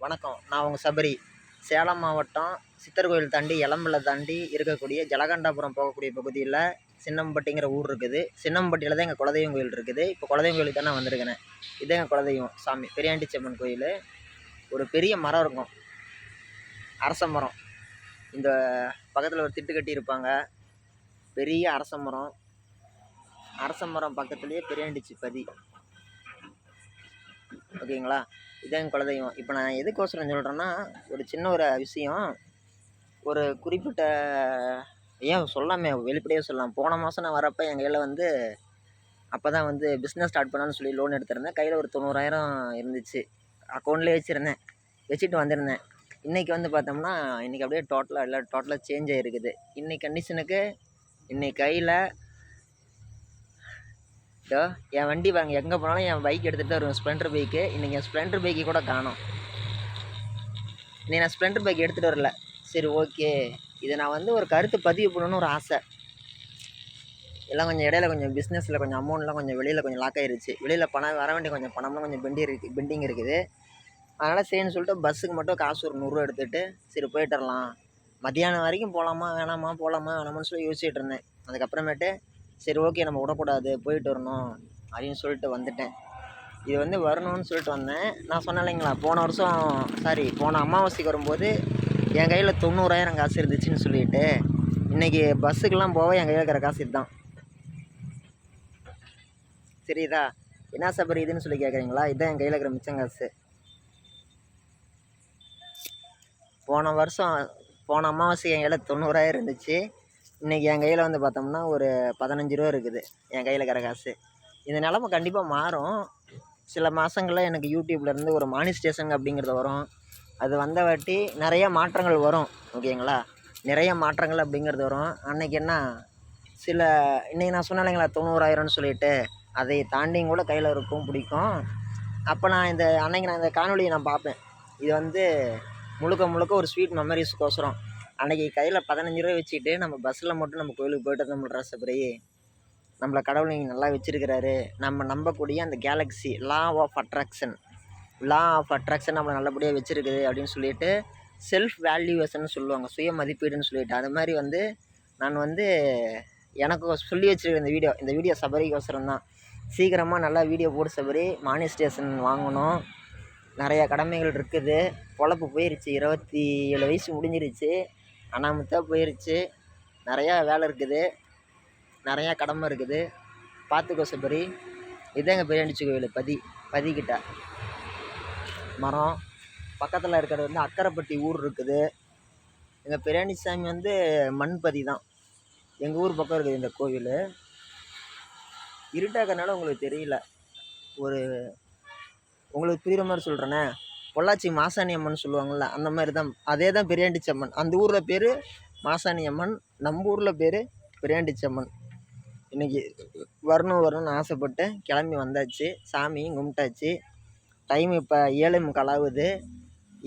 வணக்கம். நான் உங்கள் சபரி. சேலம் மாவட்டம் சித்தர் கோயில் தாண்டி எலம்பலை தாண்டி இருக்கக்கூடிய ஜலகண்டாபுரம் போகக்கூடிய பகுதியில் சின்னம்பட்டிங்கிற ஊர் இருக்குது. சின்னம்பட்டியில் தான் எங்கள் குலதெய்வம் கோயில் இருக்குது. இப்போ குலதெய்வம் கோயிலுக்கு தான் நான் வந்திருக்கிறேன். இதுதான் எங்கள் குலதெய்வம் சாமி பெரியாண்டிச்சம்மன் கோயில். ஒரு பெரிய மரம் இருக்கும், அரச மரம். இந்த பக்கத்தில் ஒரு திட்டு கட்டி இருப்பாங்க, பெரிய அரச மரம். அரச மரம் பக்கத்துலேயே பெரியாண்டிச்சி பதி. ஓகேங்களா? இதான் எங்கள் குலதெய்வம். இப்போ நான் எதுக்கோசரம் சொல்கிறேன்னா, ஒரு சின்ன ஒரு விஷயம். ஒரு குறிப்பிட்ட ஏன் சொல்லாமே வெளிப்படையாக சொல்லலாம். போன மாதம் நான் வரப்போ என் கையில் வந்து அப்போ தான் வந்து பிஸ்னஸ் ஸ்டார்ட் பண்ணலான்னு சொல்லி லோன் எடுத்திருந்தேன். கையில் ஒரு 90,000 இருந்துச்சு. அக்கௌண்ட்லேயே வச்சுருந்தேன், வச்சுட்டு வந்திருந்தேன். இன்றைக்கி வந்து பார்த்தோம்னா இன்றைக்கி அப்படியே டோட்டலாக சேஞ்ச் ஆகிருக்குது. இன்றைக்கி கண்டிஷனுக்கு இன்றைக்கி கையில் என் வண்டி வாங்க எங்கே போனாலும் என் பைக் எடுத்துகிட்டு தான் வருவேன், ஸ்ப்ளெண்டர் பைக்கு. இன்றைக்கி என் ஸ்ப்ளெண்டர் பைக்கு கூட காணோம். இன்றைக்கி நான் ஸ்ப்ளெண்டர் பைக் எடுத்துகிட்டு வரல. சரி, ஓகே, இதை நான் வந்து ஒரு கருத்து பதிவு பண்ணணுன்னு ஒரு ஆசை. எல்லாம் கொஞ்சம் இடையில கொஞ்சம் பிஸ்னஸில் கொஞ்சம் அமௌண்ட்லாம் கொஞ்சம் வெளியில் கொஞ்சம் லாக் ஆகிருச்சு. வெளியில் பணம் வர வேண்டிய கொஞ்சம் பணம்லாம் கொஞ்சம் பெண்டிங் இருக்குது. அதனால் சரின்னு சொல்லிட்டு பஸ்ஸுக்கு மட்டும் காசு ஒரு 100 ரூபா எடுத்துகிட்டு சரி போயிட்டு வரலாம். மத்தியானம் வரைக்கும் போகலாமா வேணாமான்னு சொல்லி யோசிச்சுட்டு இருந்தேன். அதுக்கப்புறமேட்டு சரி, ஓகே, நம்ம விடக்கூடாது, போயிட்டு வரணும் அப்படின்னு சொல்லிட்டு வந்துட்டேன். இது வந்து வரணும்னு சொல்லிட்டு வந்தேன். நான் சொன்னேன் இல்லைங்களா, போன அமாவாசைக்கு வரும்போது என் கையில் 90,000 காசு இருந்துச்சுன்னு சொல்லிட்டு, இன்றைக்கி பஸ்ஸுக்கெல்லாம் போக என் கையில் இருக்கிற காசு இதுதான். சரிதா? என்ன சபரி இதுன்னு சொல்லி கேட்குறீங்களா? இதுதான் என் கையில் இருக்கிற மிச்சம் காசு. போன அமாவாசைக்கு என் கையில் 90,000 இருந்துச்சு. இன்றைக்கி என் கையில் வந்து பார்த்தோம்னா ஒரு 15 ரூபா இருக்குது என் கையில் இருக்கிற காசு. இந்த நிலமை கண்டிப்பாக மாறும். சில மாதங்களில் எனக்கு யூடியூப்லேருந்து ஒரு மானிஸ்டேஷன் அப்படிங்கிறது வரும். அது வந்த வாட்டி நிறைய மாற்றங்கள் வரும். ஓகேங்களா? நிறைய மாற்றங்கள் அப்படிங்கிறது வரும். அன்றைக்கி என்ன இன்றைக்கி நான் சொன்னேன் இல்லைங்களா 90,000ன்னு சொல்லிட்டு, அதை தாண்டியும் கூட கையில் இருக்கும், பிடிக்கும். அப்போ அன்றைக்கி நான் இந்த காணொலியை நான் பார்ப்பேன். இது வந்து முழுக்க ஒரு ஸ்வீட் மெமரிஸ்க்கோசரம். அன்றைக்கி கையில் 15 ரூபா வச்சுக்கிட்டு நம்ம பஸ்ஸில் மட்டும் நம்ம கோயிலுக்கு போய்ட்டு வந்தோம். ரசபரி நம்மளை கடவுள் நீங்கள் நல்லா வச்சுருக்கிறாரு. நம்ம நம்பக்கூடிய அந்த கேலக்ஸி லா ஆஃப் அட்ராக்ஷன் நம்மளை நல்லபடியாக வச்சுருக்குது அப்படின்னு சொல்லிட்டு செல்ஃப் வேல்யூவேஷன் சொல்லுவாங்க, சுய மதிப்பீடுன்னு சொல்லிட்டு. அது மாதிரி வந்து நான் வந்து எனக்கு சொல்லி வச்சுருக்கேன். இந்த வீடியோ சபரிக்கோசரம் தான். சீக்கிரமாக நல்லா வீடியோ போட்டு சபரி, மானிஸ்டேஷன் வாங்கணும். நிறையா கடமைகள் இருக்குது. பொழப்பு போயிடுச்சு, 27 வயசு முடிஞ்சிருச்சு, அனாமத்தாக போயிடுச்சு. நிறையா வேலை இருக்குது, நிறையா கடமை இருக்குது. பார்த்துக்கோ சபரி. இதுதான் எங்கள் பெரியாண்டிச்சி கோயில் பதிக்கிட்ட மரம். பக்கத்தில் இருக்கிறது வந்து அக்கரைப்பட்டி ஊர் இருக்குது. எங்கள் பெரியாண்டி சாமி வந்து மண்பதி தான். எங்கள் ஊர் பக்கம் இருக்குது இந்த கோவில். இருட்டாக்கிறனால உங்களுக்கு தெரியல. உங்களுக்கு புரிகிற மாதிரி சொல்கிறேனே, பொள்ளாச்சி மாசாணி அம்மன் சொல்லுவாங்கள்ல, அந்த மாதிரி தான். அதே தான் பெரியாண்டிச்சம்மன். அந்த ஊரில் பேர் மாசாணி அம்மன், நம்ம ஊரில் பேர் பெரியாண்டிச்சம்மன். இன்றைக்கி வரணும்னு ஆசைப்பட்டு கிளம்பி வந்தாச்சு. சாமியும் கும்பிட்டாச்சு. டைம் இப்போ 7:45 ஆகுது.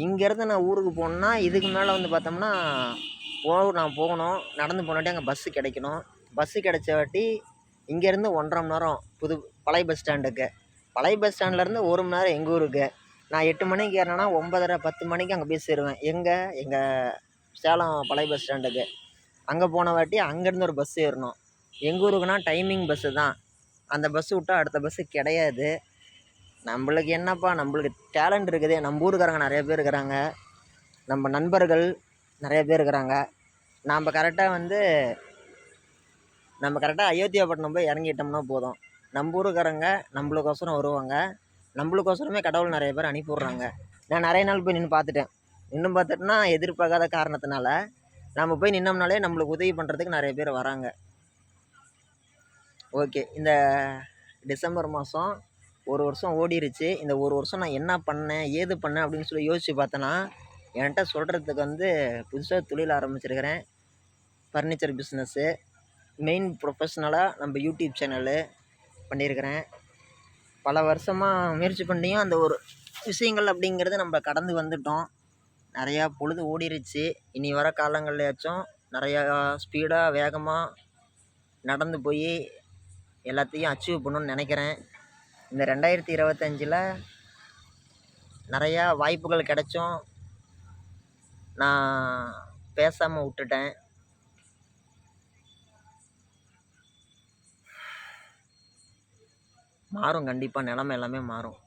இங்கேருந்து நான் ஊருக்கு போகணுன்னா இதுக்கு மேலே வந்து பார்த்தோம்னா நான் போகணும். நடந்து போனாட்டி அங்கே பஸ்ஸு கிடைக்கணும். பஸ்ஸு கிடைச்ச வாட்டி இங்கேருந்து 1.5 மணி நேரம் பழைய பஸ் ஸ்டாண்டுக்கு. பழைய பஸ் ஸ்டாண்ட்லேருந்து 1 மணி நேரம் எங்கள் ஊருக்கு. நான் 8 மணிக்கு ஏறினேன்னா 9:30 10 மணிக்கு அங்கே போய் சேருவேன். எங்கள் சேலம் பழைய பஸ் ஸ்டாண்டுக்கு. அங்கே போன வாட்டி அங்கேருந்து ஒரு பஸ் ஏறணும். எங்கள் ஊருக்குன்னா டைமிங் பஸ்ஸு தான். அந்த பஸ்ஸு விட்டால் அடுத்த பஸ்ஸு கிடையாது. நம்மளுக்கு என்னப்பா, நம்மளுக்கு டேலண்ட் இருக்குது. நம்ம ஊருக்காரங்க நிறைய பேர் இருக்கிறாங்க, நம்ம நண்பர்கள் நிறைய பேர் இருக்கிறாங்க. நம்ம கரெக்டாக அயோத்தியாப்பட்டினம் போய் இறங்கிட்டோம்னா போதும். நம்ம ஊருக்காரங்க நம்மளுக்கோசரம் வருவாங்க. நம்மளுக்கோசரமே கடவுள் நிறைய பேர் அனுப்பி விட்றாங்க. நான் நிறைய நாள் போய் நின்று பார்த்துட்டேன்னா எதிர்பார்க்காத காரணத்தினால நம்ம போய் நின்னோம்னாலே நம்மளுக்கு உதவி பண்ணுறதுக்கு நிறைய பேர் வராங்க. ஓகே, இந்த டிசம்பர் மாதம் ஒரு வருஷம் ஓடிருச்சு. இந்த ஒரு வருஷம் நான் என்ன பண்ணேன் ஏது பண்ணேன் அப்படின்னு சொல்லி யோசித்து பார்த்தேன்னா, என்கிட்ட சொல்கிறதுக்கு வந்து புதுசாக தொழில் ஆரம்பிச்சிருக்கிறேன். Furniture business. மெயின் ப்ரொஃபஷ்னலாக நம்ம யூடியூப் சேனலு பண்ணியிருக்கிறேன். பல வருஷமாக முயற்சி பண்ணியும் அந்த ஒரு விஷயங்கள் அப்படிங்கிறது நம்ம கடந்து வந்துட்டோம். நிறையா பொழுது ஓடிருச்சு. இனி வர காலங்கள்லையாச்சும் நிறையா ஸ்பீடாக வேகமாக நடந்து போய் எல்லாத்தையும் அச்சீவ் பண்ணணுன்னு நினைக்கிறேன். இந்த 2025 நிறையா வாய்ப்புகள் கிடைச்சும் நான் பேசாமல் விட்டுட்டேன். மாறும், கண்டிப்பாக நிலமை எல்லாமே மாறும்.